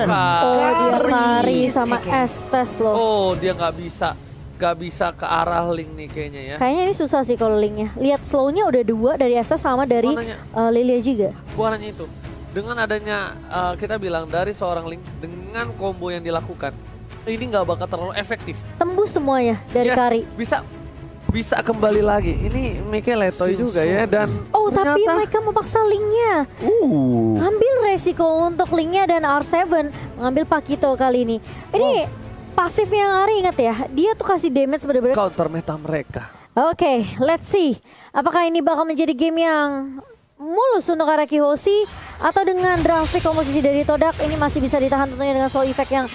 Oh, dia lari sama Estes loh. Oh, dia nggak bisa ke arah Link nih kayaknya ya. Kayaknya ini susah sih kalau Linknya. Lihat slownya udah 2 dari Estes sama dari Lilia juga. Bukan hanya itu. Dengan adanya kita bilang dari seorang Link dengan combo yang dilakukan, ini nggak bakal terlalu efektif. Tembus semuanya dari Kari. Bisa kembali lagi. Ini Mikael Letoy juga ya dan oh tapi mereka memaksa Linknya. Ngambil resiko untuk Linknya dan R7 mengambil Pakito kali ini. Ini pasifnya Kari ingat ya. Dia tuh kasih damage bener-bener counter meta mereka. Oke, let's see. Apakah ini bakal menjadi game yang mulus untuk Araki Hoshi atau dengan grafik komposisi dari Todak ini masih bisa ditahan tentunya dengan slow effect yang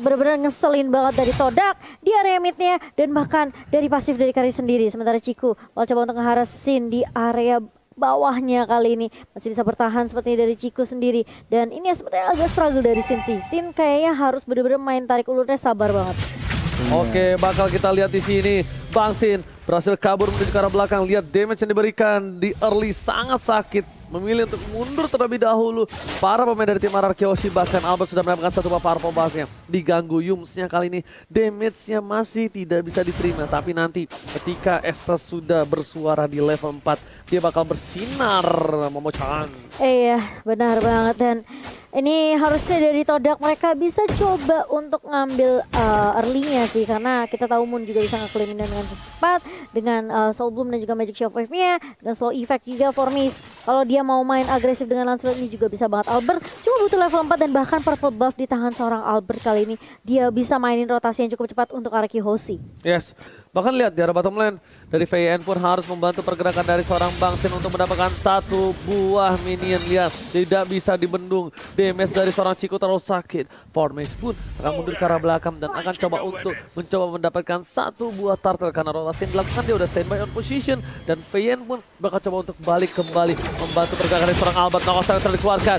benar-benar ngeselin banget dari Todak di area midnya dan bahkan dari pasif dari Kari sendiri. Sementara Ciku coba untuk ngeharas Sin di area bawahnya kali ini masih bisa bertahan seperti dari Ciku sendiri. Dan ini sebenarnya agak struggle dari Sin sih. Sin kayaknya harus benar-benar main tarik ulurnya sabar banget. Oke, bakal kita lihat di sini Bang Sin berhasil kabur menuju ke arah belakang. Lihat damage yang diberikan di early sangat sakit. Memilih untuk mundur terlebih dahulu. Para pemain dari tim Araki Hoshi bahkan Albert sudah mendapatkan satu buah power bombnya. Diganggu Yumsnya kali ini. Damage-nya masih tidak bisa diterima. Tapi nanti ketika Estes sudah bersuara di level 4. Dia bakal bersinar Momo-chan. Iya benar banget dan ini harusnya dari Todak mereka bisa coba untuk ngambil early-nya sih. Karena kita tahu Moon juga bisa nge-claim dengan cepat. Dengan Soul Bloom dan juga Magic Shockwave-nya. Dan slow effect juga for Miss. Kalau dia mau main agresif dengan Lancelot ini juga bisa banget. Albert cuma butuh level 4 dan bahkan purple buff di tangan seorang Albert kali ini. Dia bisa mainin rotasi yang cukup cepat untuk Araki Hoshi. Yes, bahkan lihat di arah bottom lane dari VN pun harus membantu pergerakan dari seorang Bang Sin untuk mendapatkan satu buah minion. Lihat, tidak bisa dibendung. Damage dari seorang Ciku terlalu sakit. Formage pun akan mundur ke arah belakang dan akan mencoba mendapatkan satu buah turtle karena rotasi yang dilakukan dia udah standby on position dan VN pun bakal coba untuk balik kembali membantu pergerakan dari seorang Albert. Knockout yang dikeluarkan.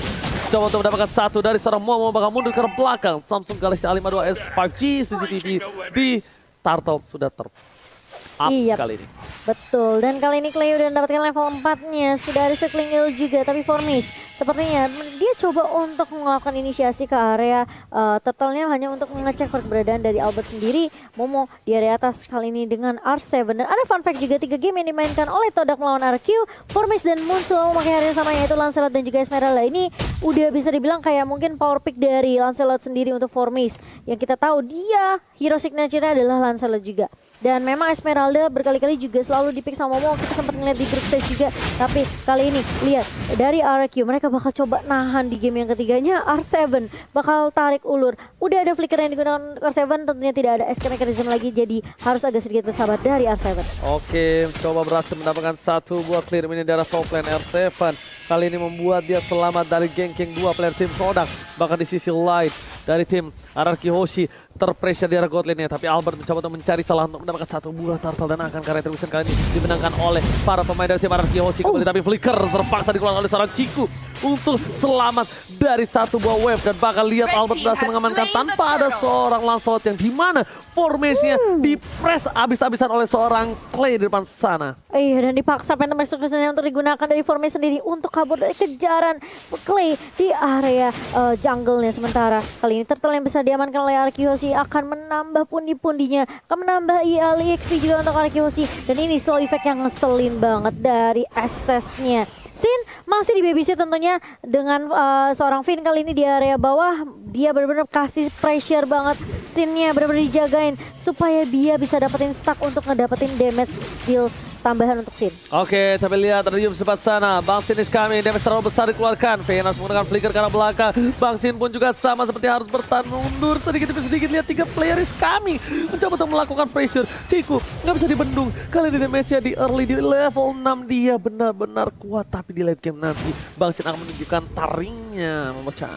Coba untuk mendapatkan satu dari seorang Momo bakal mundur ke arah belakang. Samsung Galaxy A52s 5G CCTV di Turtle sudah up kali ini. Betul, dan kali ini Clay udah mendapatkan level 4-nya. Sudah ada Circling Ill juga, tapi Formis sepertinya dia coba untuk melakukan inisiasi ke area turtle-nya hanya untuk mengecek keberadaan dari Albert sendiri. Momo di area atas kali ini dengan R7. Dan ada fun fact juga 3 game yang dimainkan oleh Todak melawan RQ. Formis dan Moon selalu memakai area sama yaitu Lancelot dan juga Esmeralda. Ini udah bisa dibilang kayak mungkin power pick dari Lancelot sendiri untuk Formis. Yang kita tahu dia hero signature-nya adalah Lancelot juga. Dan memang Esmeralda berkali-kali juga selalu dipick sama Momo. Kita sempat ngeliat di group stage juga. Tapi kali ini lihat dari RQ mereka bakal coba nahan di game yang ketiganya. R7 bakal tarik ulur. Udah ada flicker yang digunakan R7, tentunya tidak ada escape mechanism lagi. Jadi harus agak sedikit bersabar dari R7. Oke, coba berhasil mendapatkan satu buah clear minion dari top lane R7. Kali ini membuat dia selamat dari ganking 2 player tim Todak. Bahkan di sisi light dari tim Araki Hoshi terpressure di arah god lane-nya. Tapi Albert mencoba untuk mencari celah untuk mendapatkan satu buah turtle dan akan karya retribution kali ini dimenangkan oleh para pemain dari tim Araki Hoshi kembali. Tapi flicker terpaksa dikeluarkan oleh seorang Ciku untuk selamat dari satu buah wave. Dan bakal lihat Albert berhasil mengamankan tanpa ada seorang Lancelot yang dimana formasinya di-press abis-abisan oleh seorang Clay di depan sana. Iya, dan dipaksa Phantom Execution untuk digunakan dari formasi sendiri untuk kabur dari kejaran Clay di area jungle-nya. Sementara kali ini turtle yang bisa diamankan oleh Araki Hoshi akan menambah pundi-pundinya, akan menambah EXP juga untuk Araki Hoshi. Dan ini slow effect yang ngeselin banget dari Estes-nya. Sin masih di babysit tentunya dengan seorang Finn kali ini di area bawah. Dia benar-benar kasih pressure banget. Sinnya benar-benar dijagain supaya dia bisa dapetin stack untuk ngedapetin damage deal tambahan untuk Sin. Oke, tapi lihat ada Yum sempat sana. Bang Sin is coming, damage terlalu besar dikeluarkan. VN harus menggunakan flicker ke arah belakang. Bang Sin pun juga sama seperti harus bertahan mundur sedikit demi sedikit. Lihat 3 player is coming. Mencoba untuk melakukan pressure. Ciku nggak bisa dibendung. Kali ini damage-nya di early di level 6 dia benar-benar kuat. Tapi di late game nanti Bang Sin akan menunjukkan taringnya memecah.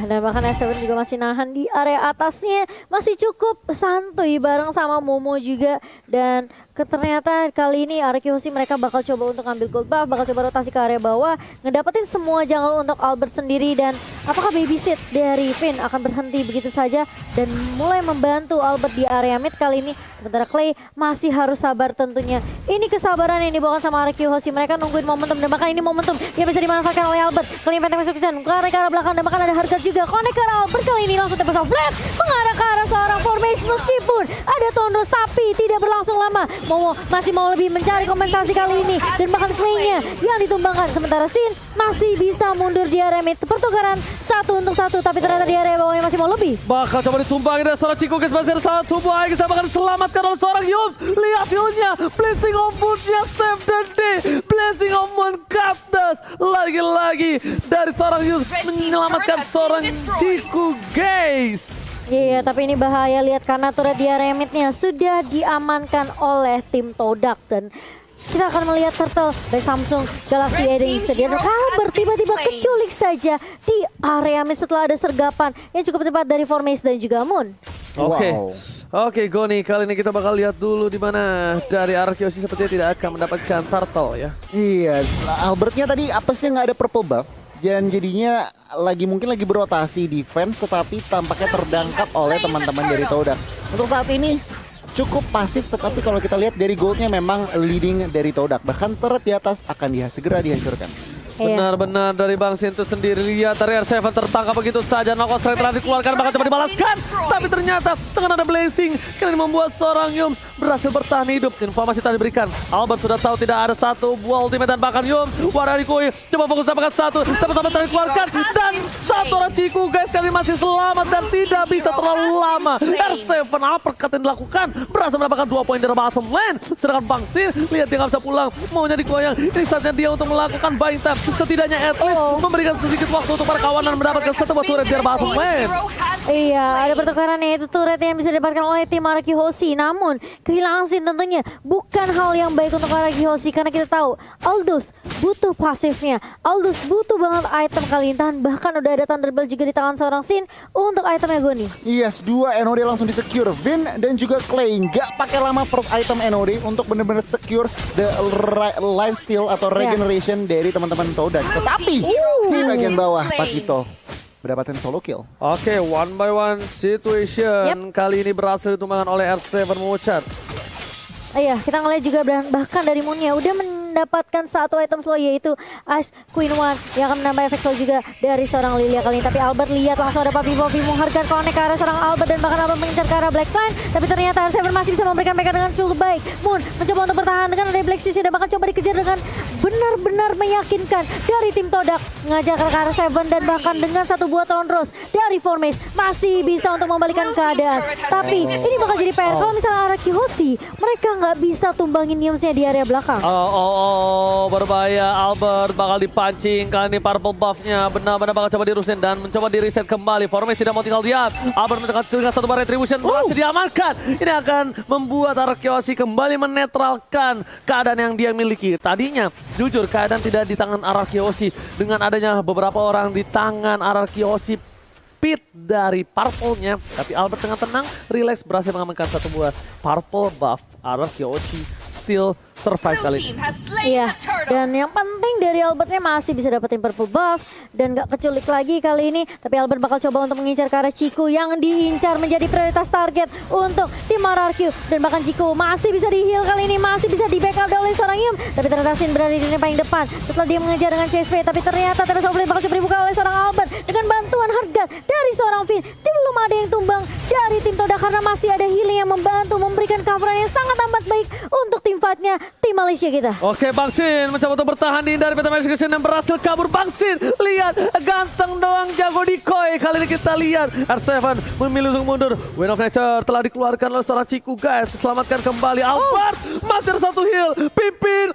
Dan bahkan R7 juga masih nahan di area atasnya. Masih cukup santuy bareng sama Momo juga. Dan Ternyata kali ini Arkeosi mereka bakal coba untuk ambil gold buff, bakal coba rotasi ke area bawah, ngedapetin semua jungle untuk Albert sendiri. Dan apakah babysit dari Finn akan berhenti begitu saja dan mulai membantu Albert di area mid kali ini. Sementara Clay masih harus sabar tentunya. Ini kesabaran yang dibawakan sama Arkeosi. Mereka nungguin momentum dan bahkan ini momentum yang bisa dimanfaatkan oleh Albert. Kali ini Phantom Execution ke arah belakang dan bahkan ada harga juga. Connect ke arah Albert kali ini langsung tembus off blade mengarah ke arah seorang formation meskipun ada Tondro tapi tidak berlangsung lama. Masih mau lebih mencari kompensasi kali ini dan bahkan Clay-nya yang ditumbangkan. Sementara Sin masih bisa mundur di area mid. Pertukaran 1-1 tapi ternyata di area bawahnya masih mau lebih. Bakal coba ditumbangin dari seorang Chico guys, masih ada satu buah guys, bahkan diselamatkan oleh seorang Yums. Lihat healnya, Blessing of Moon-nya save the day. Blessing of Moon Cactus lagi-lagi dari seorang Yums menyelamatkan seorang Chico guys. Iya, tapi ini bahaya lihat karena turret di area mid-nya sudah diamankan oleh tim Todak. Dan kita akan melihat turtle dari Samsung Galaxy Eden sedianya Albert tiba-tiba keculik saja di area mid setelah ada sergapan yang cukup tepat dari Formace dan juga Moon. Oke, Goni, kali ini kita bakal lihat dulu di mana dari Arkeosi sepertinya tidak akan mendapatkan turtle ya. Iya, Albertnya tadi apesnya nggak ada purple buff. Dan jadinya mungkin lagi berotasi defense, tetapi tampaknya terdangkap oleh teman-teman dari Todak. Untuk saat ini cukup pasif, tetapi kalau kita lihat dari goldnya memang leading dari Todak. Bahkan turret di atas akan segera dihancurkan. Benar-benar dari Bang Sin itu sendiri. Lihat dari R7 tertangkap begitu saja. Knockout strike telah dikeluarkan, bahkan coba dibalaskan. Tapi ternyata dengan ada blessing kali ini membuat seorang Yums berhasil bertahan hidup. Informasi tadi diberikan, Albert sudah tahu tidak ada satu buah ultimate dan bahkan Yums Waradikoi coba fokus dapatkan satu. Tapi sampai tadi dikeluarkan dan satu orang Ciku guys kali ini masih selamat dan tidak bisa terlalu lama. R7 uppercut yang dilakukan berhasil mendapatkan 2 poin dari bottom lane. Sedangkan Bang Sin lihat dia nggak bisa pulang, maunya dikoyang. Ini saatnya dia untuk melakukan buying time. Setidaknya at least memberikan sedikit waktu untuk para kawanan mendapatkan satu buah turret dari bottom lane. Iya, ada pertukaran yaitu turret yang bisa didapatkan oleh tim Arkeosi. Namun kehilangan Sin tentunya bukan hal yang baik untuk Arkeosi karena kita tahu Aldous butuh pasifnya. Aldous butuh banget item kali ini. Bahkan udah ada Thunderbolt juga di tangan seorang Sin untuk itemnya Goni. Yes, 2 NOD langsung di-secure. Vin dan juga Clay nggak pakai lama first item NOD untuk benar-benar secure the lifesteal atau regeneration dari teman-teman Todak. Tetapi di bagian bawah Pakito mendapatkan solo kill. Oke, one by one situation. Kali ini berhasil ditumbangkan oleh R7 Mochad. Iya, kita ngeliat juga bahkan dari Moon-nya udah mendapatkan satu item slow yaitu Ice Queen One yang akan menambah efek slow juga dari seorang Lilia kali ini. Tapi Albert lihat langsung ada Papi menghargai connect ke arah seorang Albert dan bahkan Albert mengincar ke arah Blackline. Tapi ternyata R7 masih bisa memberikan mereka dengan cukup baik. Moon mencoba untuk bertahan dengan ada Black Stitch dan bahkan coba dikejar dengan benar-benar meyakinkan dari tim Todak. Ngajak ke arah R7 dan bahkan dengan satu buah Tron Rose dari Formace masih bisa untuk membalikan keadaan. Tapi ini bakal jadi PR kalau misalnya Arkeosi mereka nggak bisa tumbangin Yums-nya di area belakang. Berbahaya. Albert bakal dipancing. Kali ini purple buff-nya benar-benar bakal coba dirusin dan mencoba di reset kembali. Formace tidak mau tinggal diam. Albert dengan satu bar retribution berhasil diamankan. Ini akan membuat Arkeosi kembali menetralkan keadaan yang dia miliki. Tadinya jujur keadaan tidak di tangan Arkeosi, dengan adanya beberapa orang di tangan Arkeosi pit dari purple-nya, tapi Albert dengan tenang, relax berhasil mengamankan satu buah purple buff. Arkeosi still survive kali ini. Iya, dan yang penting dari Albertnya masih bisa dapetin purple buff dan gak keculik lagi kali ini. Tapi Albert bakal coba untuk mengincar ke arah Ciku yang diincar menjadi prioritas target untuk tim RRQ. Dan bahkan Ciku masih bisa di-heal kali ini, masih bisa di-backup oleh seorang Yum. Tapi ternyata Sin berada di lini paling depan setelah dia mengejar dengan CSP. Tapi ternyata Teresa Offlane bakal coba dibuka oleh seorang Albert dengan bantuan harga dari seorang Finn. Belum ada yang tumbang dari tim Toda karena masih ada healing yang membantu memberikan coveran yang sangat amat baik untuk tim fightnya tim Malaysia kita. Oke, Bang Sin mencoba untuk bertahan dihindari Phantom Execution dan berhasil kabur. Bang Sin, lihat ganteng doang jago decoy. Kali ini kita lihat R7 memilih untuk mundur. Wind of Nature telah dikeluarkan oleh seorang Ciku guys. Selamatkan kembali Albert. Masih ada satu heal. Pipin.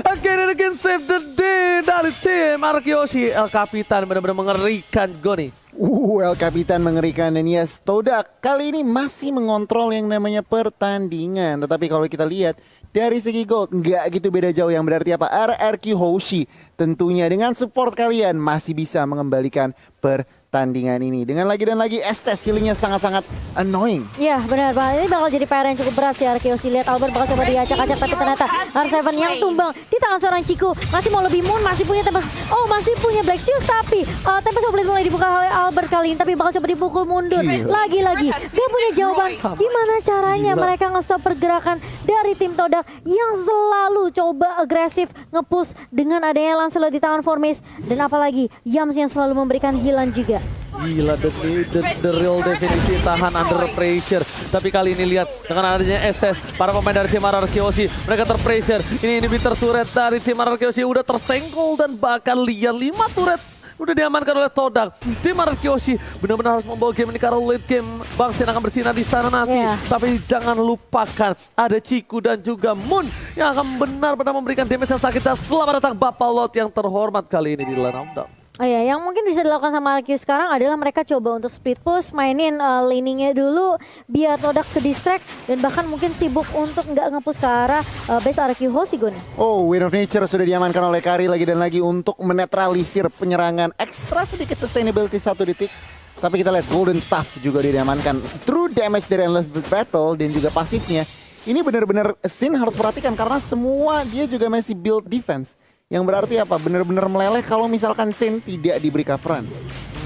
Again and again save the day dari tim Arkeosi. El Capitan benar-benar mengerikan Goni. El Capitan mengerikan dan yes, Todak kali ini masih mengontrol yang namanya pertandingan. Tetapi kalau kita lihat dari segi gold nggak gitu beda jauh, yang berarti apa? RRQ Hoshi tentunya dengan support kalian masih bisa mengembalikan pertandingan. pertandingan ini. Dengan lagi dan lagi Estes healingnya sangat-sangat annoying. Ya benar banget, ini bakal jadi PR yang cukup berat sih Arkeosi. Lihat Albert bakal coba diacak-acak, tapi ternyata R7 yang tumbang di tangan seorang Ciku. Masih mau lebih Moon, masih punya Tempest, masih punya Black Shoes, tapi Tempest Blade mulai dibuka oleh Albert kali ini, tapi bakal coba dipukul mundur. Lagi-lagi gak punya jawaban gimana caranya mereka nge-stop pergerakan dari tim Todak yang selalu coba agresif nge-push dengan adanya Lancelot di tangan Formis, dan apalagi Yams yang selalu memberikan healan juga. Gila, the real definisi tahan under pressure. Tapi kali ini lihat dengan adanya Estes, para pemain dari tim Arkeosi mereka terpressure. Ini inhibitor turret dari tim Arkeosi udah tersenggol, dan bahkan lihat 5 turret udah diamankan oleh Todak. Tim Arkeosi benar-benar harus membawa game ini karena late game Bang Sin akan bersinar di sana nanti. Tapi jangan lupakan ada Ciku dan juga Moon yang akan benar-benar memberikan damage yang sakit. Dan selamat datang Bapak Lot yang terhormat kali ini di Lane of Dawn. Iya, yang mungkin bisa dilakukan sama Arkeus sekarang adalah mereka coba untuk split push, mainin laningnya dulu biar Todak ke distract, dan bahkan mungkin sibuk untuk nggak nge-push ke arah base Arkeus Gon. Wind of Nature sudah diamankan oleh Kari lagi dan lagi untuk menetralisir penyerangan ekstra sedikit sustainability 1 detik. Tapi kita lihat Golden Staff juga diamankan. True damage dari Endless Battle dan juga pasifnya. Ini benar-benar Sin harus perhatikan karena semua dia juga masih build defense. Yang berarti apa? Benar-benar meleleh kalau misalkan Sin tidak diberi coveran.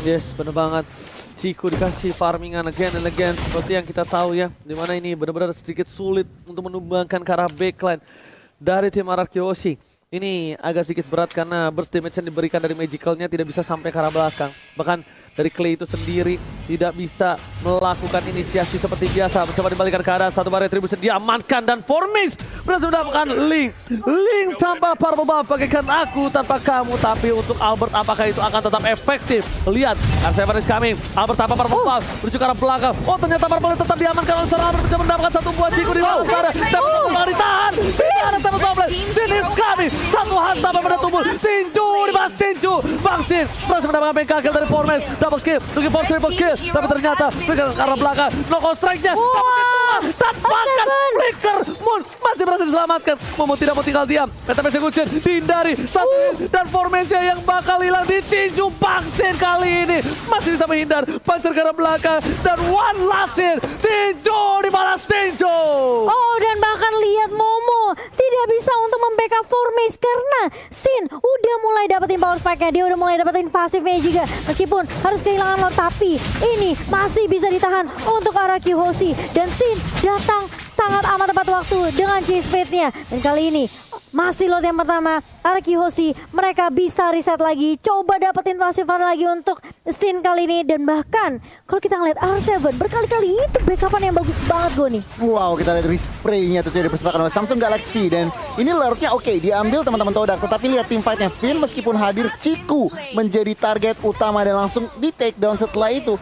Yes, benar banget. Ciku dikasih farmingan again and again. Seperti yang kita tahu ya, dimana ini benar-benar sedikit sulit untuk menumbangkan ke arah backline dari tim Arkeosi. Ini agak sedikit berat karena burst damage yang diberikan dari magicalnya tidak bisa sampai ke arah belakang. Bahkan dari Clay itu sendiri tidak bisa melakukan inisiasi seperti biasa. Mencoba dibalikan ke keadaan, satu bar retribution diamankan, dan Formis berhasil mendapatkan Link tanpa purple buff bagaikan aku tanpa kamu. Tapi untuk Albert apakah itu akan tetap efektif? Lihat, R7 is coming. Albert tanpa purple buff menuju ke arah belakang. Ternyata purple tetap diamankan oleh seorang Albert, mencoba mendapatkan satu buah Ciku di dalam sana. Dapat purple ditahan. Tidak ada Tempest Blade. Sin is coming. Satu hantam pada tubuh. Tinju dibahas Tinju. Bang Sin berhasil mendapatkan bengkel dari Formis. Double kill, looking for triple kill, tapi ternyata Flicker ke arah belakang, knockout strike-nya, tampakan Flicker, Moon masih berhasil diselamatkan. Momo tidak mau tinggal diam, Phantom Execution dihindari, satu dan formasinya yang bakal hilang ditinju. Bang Sin kali ini masih bisa menghindar, pancer ke arah belakang, dan one last hit, tinju dibalas tinju. Dan bahkan lihat Momo tidak bisa untuk membackup Formis karena Sin udah mulai dapetin power spike-nya, dia udah mulai dapetin pasifnya juga, meskipun harus kehilangan lot, tapi ini masih bisa ditahan untuk Arkeosi, dan Sin datang sangat amat tepat waktu dengan chase fate-nya. Dan kali ini masih lot yang pertama Arkeosi, mereka bisa reset lagi, coba dapetin pasifan lagi untuk Sin kali ini. Dan bahkan kalau kita ngeliat R7 berkali-kali itu backupan yang bagus banget Goni. Wow, kita lihat respray-nya tentunya dipersembahkan oleh Samsung Galaxy, dan ini lurknya oke diambil teman-teman Todak, tetapi lihat tim fight-nya Finn meskipun hadir, Ciku menjadi target utama dan langsung di take down. Setelah itu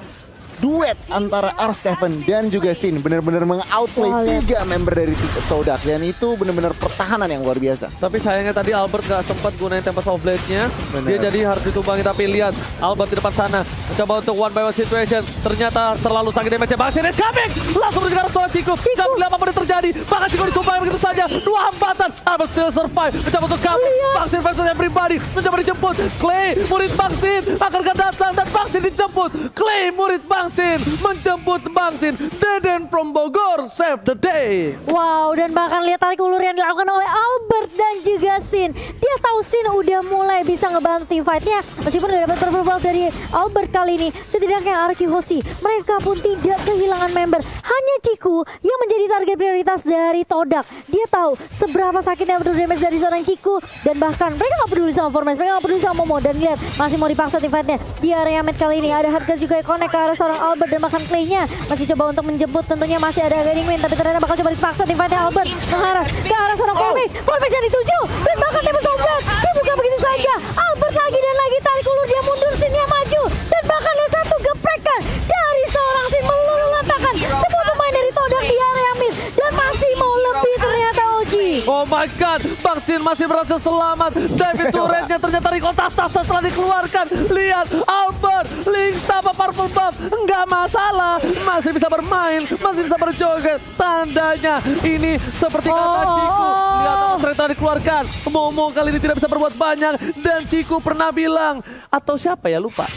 duet antara R7 dan juga Sin benar-benar meng-outplay 3 member dari Todak, dan itu benar-benar pertahanan yang luar biasa. Tapi sayangnya tadi Albert gak sempat gunain Tempest of Blade-nya. Dia jadi harus ditumbangi, tapi lihat Albert di depan sana mencoba untuk one by one situation. Ternyata terlalu sakit damage-nya. Bang Sin is coming, langsung menuju ke arah seorang Ciku. Gak boleh apapun yang terjadi, bahkan Ciku ditumbangi begitu saja. 2 hambatan, Albert still survive, mencoba untuk kabur. Bang Sin versus everybody, mencoba dijemput. Clay, murid Bang Sin akan datang, dan Bang Sin dijemput. Clay, murid Bang Sin menjemput Bang Sin. Deden from Bogor save the day. Wow, dan bahkan lihat tarik ulur yang dilakukan oleh Albert dan juga Sin. Dia tahu Sin udah mulai bisa ngebantu tim fight-nya, meskipun udah dapat purple buff dari Albert kali ini. Setidaknya Arkeosi, mereka pun tidak kehilangan member. Hanya Ciku yang menjadi target prioritas dari Todak. Dia tahu seberapa sakitnya betul damage dari seorang Ciku, dan bahkan mereka gak peduli sama Formis, mereka gak peduli sama Momo. Dan lihat masih mau dipaksa tim fight-nya di area mid kali ini. Ada Hardcore juga yang connect ke arah seorang Albert, dan bahkan Clay-nya masih coba untuk menjemput, tentunya masih ada Guiding Wind, tapi ternyata bakal coba dipaksa tim fight-nya Albert mengarah ke arah seorang Formis yang dituju, dan bahkan Tempest of Blade dibuka begitu saja. Albert lagi dan lagi tarik ulur, dia mundur, Sin-nya maju, dan bahkan lihat satu geprekan dari seorang Sin meluluh-lantakan semua pemain dari Todak di area mid, dan masih mau lebih ternyata Oji. Oh my god, Bang Sin masih berhasil selamat. David turretnya ternyata recall tas setelah dikeluarkan. Lihat Albert, Link tanpa purple buff, nggak masalah. Masih bisa bermain, masih bisa berjoget. Tandanya ini seperti kata Ciku. Lihat cerita dikeluarkan. Momo kali ini tidak bisa berbuat banyak. Dan Ciku pernah bilang, atau siapa ya lupa.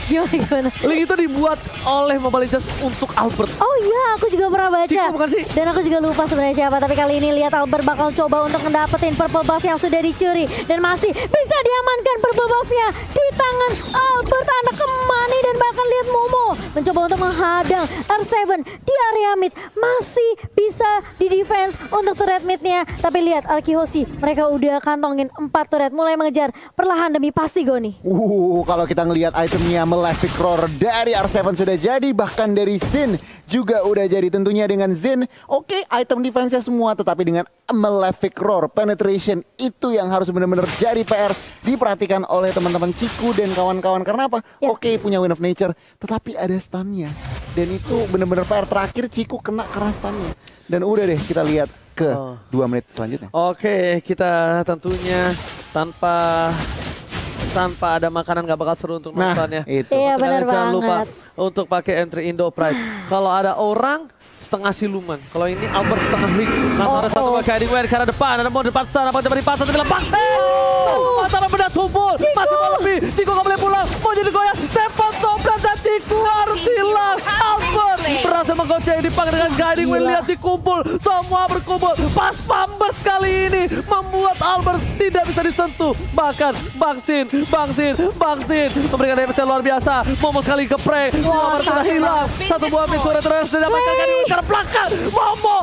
Gimana? Link itu dibuat oleh Mobile Legends untuk Albert. Oh iya, aku juga pernah baca. Ciku bukan sih? Dan aku juga lupa sebenarnya siapa. Tapi kali ini lihat Albert bakal coba untuk ngedapetin purple buff yang sudah dicuri. Dan masih bisa diamankan purple buffnya di tangan Albert, anak kemani. Dan bahkan lihat Momo mencoba untuk menghadang R7 di area mid. Masih bisa di defense untuk turret midnya. Tapi lihat Arkihoshi, mereka udah kantongin 4 turret. Mulai mengejar perlahan demi pasti Goni. Kalau kita ngelihat itemnya Malefic Roar dari R7 sudah jadi, bahkan dari Xin juga udah jadi. Tentunya dengan Xin, oke, item defense-nya semua, tetapi dengan Malefic Roar penetration itu yang harus benar-benar jadi PR diperhatikan oleh teman-teman Ciku dan kawan-kawan. Karena apa? Ya. Oke, punya Wind of Nature, tetapi ada stunnya. Dan itu benar-benar PR terakhir, Ciku kena keras stunnya. Dan udah deh, kita lihat ke 2 menit selanjutnya. Oke, kita tentunya tanpa ada makanan gak bakal seru untuk nontonnya. Itu. Iya, benar Jangan lupa banget. untuk pakai entry Indo Pride. Kalau ada orang setengah siluman. Kalau ini Albert setengah league. Langsung ada satu pakai Heading Wave ke arah depan. Ada mau depan sana, mau coba dipasang tapi lepas. Antara benda tumpul. Masih mau lebih. Ciku gak boleh pulang. Mau jadi goyang. Tepat toplet dan Ciku harus hilang. Albert berhasil menggocek dipanggil dengan Guiding Wave. Lihat dikumpul. Semua berkumpul. Pas Pambers kali ini membuat Albert tidak bisa disentuh. Bahkan Bang Sin memberikan damage yang luar biasa. Momo sekali geprek. Albert sudah hilang. Satu buah mid turret terus didapatkan Guiding Wave karena belakang. Momo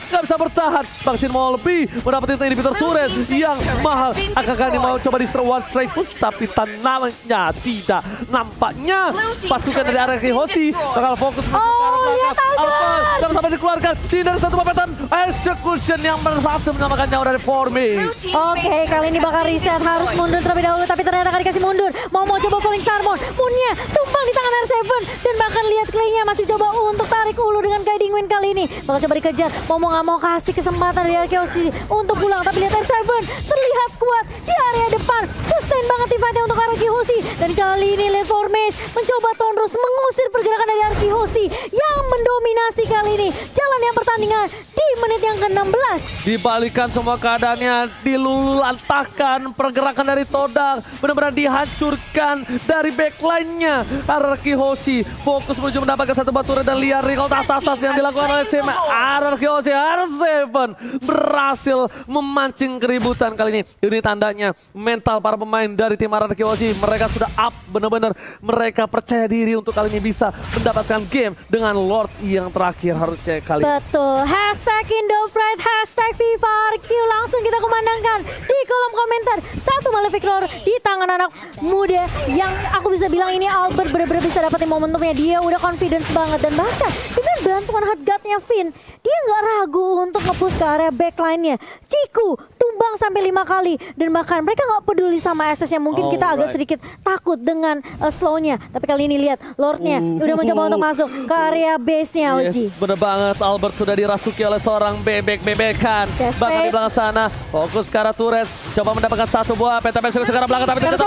gak bisa bertahan. Bang Sin mau lebih mendapatkan inhibitor turret yang mahal. Akankah ini mau coba di one strike push, tapi tanamnya tidak. Nampaknya pasukan dari Arkihoshi bakal fokus ke arah belakang. Albert jangan sampai dikeluarkan. Tidak ada satu papetan execution yang berhasil menyamakan nyawa dari Formi. Oke, kali ini bakal reset, harus mundur terlebih dahulu, tapi ternyata gak dikasih mundur. Mau coba Falling Star Moon, Moonnya tumpang di tangan R7, dan bahkan lihat Clay-nya masih coba untuk tarik ulu dengan Guiding Wind kali ini. Bakal coba dikejar, mau gak mau kasih kesempatan dari Arkihoshi untuk pulang, tapi lihat R7 terlihat kuat di area depan, sustain banget tifatnya untuk Arkihoshi. Dan kali ini lihat Formis mencoba Tonrus mengusir pergerakan dari Arkihoshi yang mendominasi kali ini jalan yang pertandingan di menit yang ke-16. Dibalikan semua keadaannya, dilululantakkan pergerakan dari Todang, benar-benar dihancurkan dari backline-nya. Arkihoshi fokus menuju mendapatkan satu batu dan liar recall tas yang dilakukan oleh tim Arkihoshi. R7 berhasil memancing keributan kali ini. Ini tandanya mental para pemain dari tim Arkihoshi, mereka sudah up benar-benar. Mereka percaya diri untuk kali ini bisa mendapatkan game dengan Lord yang terakhir harusnya kali ini. Betul, hashtag Indopride, hashtag FIFARQ, langsung kita kumandangkan di kolom komentar. Satu Malefic Roar di tangan anak muda yang aku bisa bilang ini Albert benar-benar bisa dapetin momentumnya. Dia udah confidence banget, dan bahkan dengan bantuan hard guard-nya Finn, dia nggak ragu untuk nge-push ke area backline-nya. Ciku tumbang sampai 5 kali, dan bahkan mereka nggak peduli sama SS yang mungkin kita agak sedikit takut dengan slow-nya. Tapi kali ini lihat Lord-nya udah mencoba untuk masuk ke area base-nya, Oji. Yes, bener banget. Albert sudah dirasuki oleh seorang bebek-bebekan. Bahkan di belakang sana, fokus ke arah turret. Coba mendapatkan satu buah PTP ke arah belakang, tapi tidak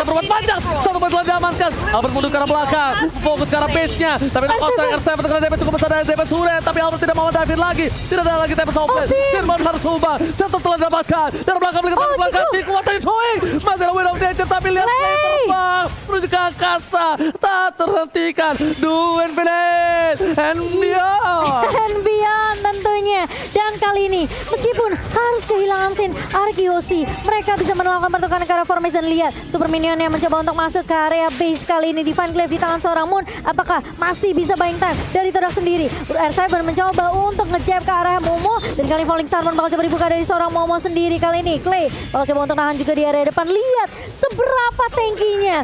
berbuat panjang. Satu buah telah diamankan. Albert mundur ke arah belakang, fokus ke arah base-nya. Tapi ada kontak R7 dengan DP cukup besar dari DP turret. Tapi Albert tidak mau dive lagi. Tidak ada lagi TP Soulblade. Firman harus ubah. Satu telah didapatkan. Dari belakang, dari belakang. Ciku, what are you doing? Masih ada Wind of Nature, tapi lihat Clay terbang menuju ke angkasa. Tak terhentikan. Do infinite and beyond. And beyond tentunya. Dan kali ini meskipun harus kehilangan Sin, Arkihoshi mereka bisa melakukan pertukaran ke arah Formis. Dan lihat Super Minion yang mencoba untuk masuk ke area base kali ini. Divine Glaive di tangan seorang Moon, apakah masih bisa buying time dari Todang sendiri? R7 mencoba untuk ngejab ke arah Momo, dan kali Falling Star Moon bakal coba dibuka dari seorang Momo sendiri. Kali ini Clay bakal coba untuk nahan juga di area depan. Lihat seberapa tankinya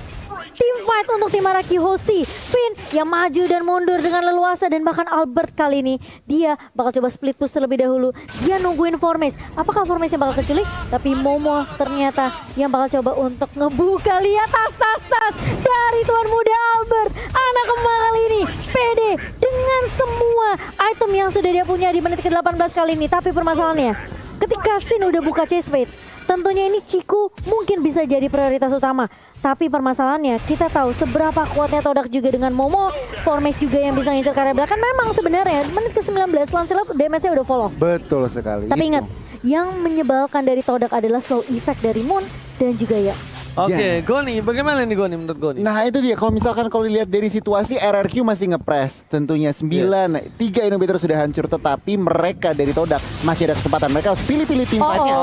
tim fight untuk tim Arkihoshi. Finn yang maju dan mundur dengan leluasa, dan bahkan Albert kali ini dia bakal coba split push terlebih dahulu. Dia nungguin Formis. Apakah Formisnya bakal keculik? Tapi Momo ternyata yang bakal coba untuk ngebuka. Lihat tas dari tuan muda Albert. Anak emak kali ini pede dengan semua item yang sudah dia punya di menit ke-18 kali ini. Tapi permasalahannya, ketika Sin udah buka chase fate, tentunya ini Ciku mungkin bisa jadi prioritas utama. Tapi permasalahannya kita tahu seberapa kuatnya Todak juga dengan Momo, Formes juga yang bisa ngincer ke area belakang. Memang sebenarnya menit ke-19 Lancelot damage-nya udah fall off. Betul sekali. Tapi itu. ingat, yang menyebalkan dari Todak adalah slow effect dari Moon dan juga Yams. Oke, Goni, bagaimana nih Goni menurut Goni? Nah itu dia, kalau misalkan kalau dilihat dari situasi RRQ masih ngepres. Tentunya 3 inhibitor sudah hancur, tetapi mereka dari Todak masih ada kesempatan. Mereka harus pilih-pilih tim fight-nya.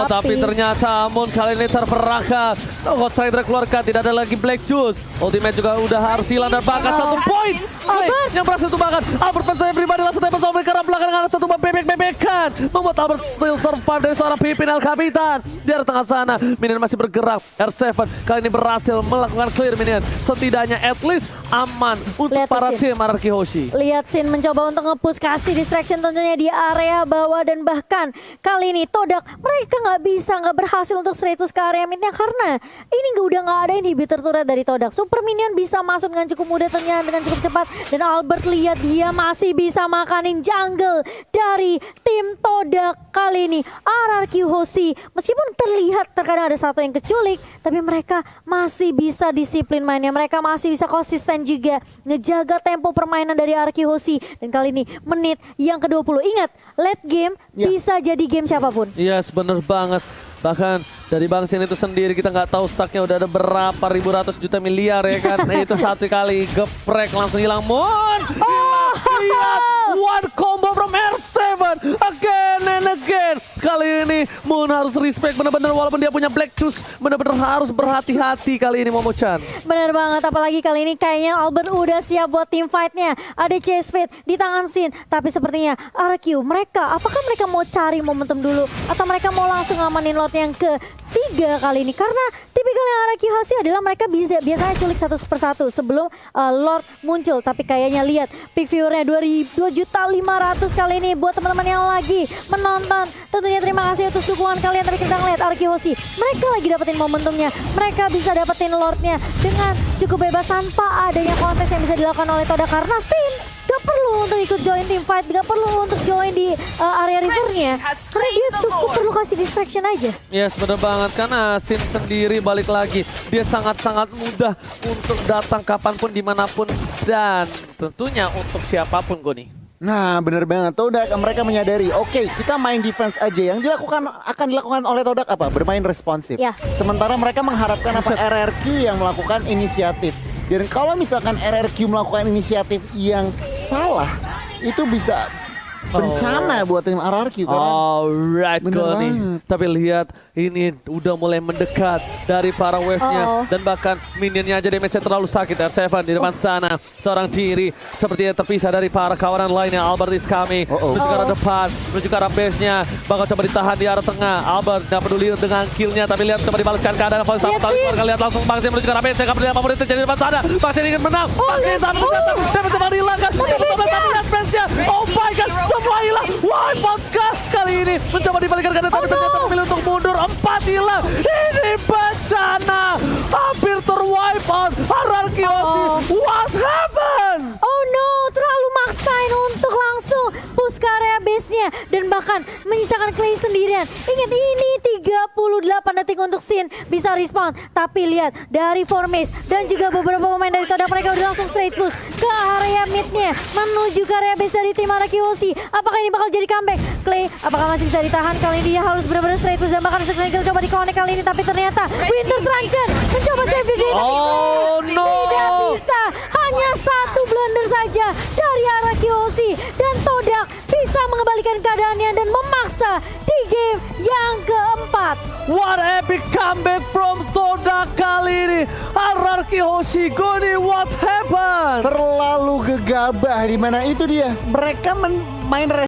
Tapi ternyata Moon kali ini terperangkap. Hot Strider keluarkan, tidak ada lagi Black Juice. Ultimate juga udah harus hilang dan bahkan 1 poin. Yang berhasil tumbangkan. Albert percaya pribadi langsung tembak sampai ke arah belakang dengan 1 bebek-bebekan. Membuat Albert still survive dari seorang pimpin El Capitan. Di arah tengah sana, Minion masih bergerak. R7 kali ini berhasil melakukan clear Minion. Setidaknya at least aman untuk para tim RRQ Hoshi. Lihat Sin mencoba untuk nge-push, kasih distraction tentunya di area bawah. Dan bahkan kali ini Todak mereka nggak berhasil untuk straight push ke area midnya karena ini udah nggak ada inhibitor turret dari Todak. Super Minion bisa masuk dengan cukup mudah tentunya, dengan cukup cepat. Dan Albert lihat dia masih bisa makanin jungle dari tim Todak kali ini. RRQ Hoshi meskipun terlihat terkadang ada satu yang keculik, tapi mereka masih bisa disiplin mainnya. Mereka masih bisa konsisten juga ngejaga tempo permainan dari RRQ Hoshi. Dan kali ini menit yang ke-20. Ingat, late game bisa jadi game siapapun. Yes, bener banget. Bahkan dari Bang Sin itu sendiri kita nggak tahu stacknya udah ada berapa ribu ratus juta miliar ya kan. Itu satu kali geprek langsung hilang. Moon! Lihat, one combo from R7 again and again. Kali ini Moon harus respect bener-bener walaupun dia punya Black Juice. Bener-bener harus berhati-hati kali ini Momo-chan. Bener banget, apalagi kali ini kayaknya Albert udah siap buat team fight-nya. Ada chase fade di tangan Sin. Tapi sepertinya RRQ apakah mereka mau cari momentum dulu atau mereka mau langsung ngamanin lot yang ketiga kali ini? Karena tipikalnya RRQ Hoshi adalah mereka biasanya culik satu persatu sebelum Lord muncul. Tapi kayaknya lihat peak viewernya 2.500.000 kali ini buat teman-teman yang lagi menonton. Tentunya terima kasih atas dukungan kalian. Tapi kita ngeliat RRQ Hoshi, mereka lagi dapetin momentumnya. Mereka bisa dapetin Lordnya dengan cukup bebas tanpa adanya kontes yang bisa dilakukan oleh Todak. Karena Sin gak perlu untuk ikut join team fight, gak perlu untuk join di area rivernya. Karena dia cukup perlu kasih distraction aja. Yes, bener banget. Karena Sin sendiri balik lagi, dia sangat-sangat mudah untuk datang kapanpun, dimanapun, dan tentunya untuk siapapun Goni. Nah bener banget, Todak mereka menyadari oke, kita main defense aja. Yang akan dilakukan oleh Todak apa? Bermain responsif. Sementara mereka mengharapkan apa? RRQ yang melakukan inisiatif. Dan kalau misalkan RRQ melakukan inisiatif yang salah, itu bisa bencana buat tim RRQ. Alright Goni. Tapi lihat ini udah mulai mendekat dari para wave-nya. Dan bahkan minionnya aja damage-nya terlalu sakit. R7 di depan sana. Seorang diri sepertinya terpisah dari para kawanan lainnya. Albert is coming. Menuju ke arah depan. Menuju ke arah base-nya. Bakal coba ditahan di arah tengah. Albert gak peduli dengan kill-nya. Tapi lihat coba dibalaskan keadaan. Lihat langsung Bang Sin menuju ke arah base-nya. Gak peduli apapun yang terjadi di depan sana. Bang Sin ingin menang. Bang Sin tapi coba dihilangkan. Tapi lihat base-nya. Oh my god. Semua hilang. Wipe out kali ini. Mencoba dibalikan keadaan. Tapi ternyata memilih untuk mundur. 4 hilang. Ini bencana. Hampir terwipe out. RRQ Hoshi. What happened? Oh no, terlalu maksain untuk langsung push ke area base-nya. Dan bahkan menyisakan Clay sendirian. Ingat ini 38 detik untuk Sin bisa respawn. Tapi lihat dari Formes dan juga beberapa pemain dari Todak, mereka udah langsung straight push ke area mid-nya. Menuju ke area base dari tim RRQ Hoshi. Apakah ini bakal jadi comeback? Clay apakah masih bisa ditahan? Kali ini dia harus benar-benar straight push. Dan bahkan Seknegel coba di-connect kali ini. Tapi ternyata Winter Truncheon mencoba save the day. Oh no. Tidak bisa. Hanya satu blunder saja dari RRQ Hoshi. Dan Todak bisa mengembalikan keadaannya dan memaksa di game yang keempat. What epic comeback from Todak kali ini. RRQ Hoshi. Goni, what happened? Terlalu gegabah, di mana itu dia. Mereka main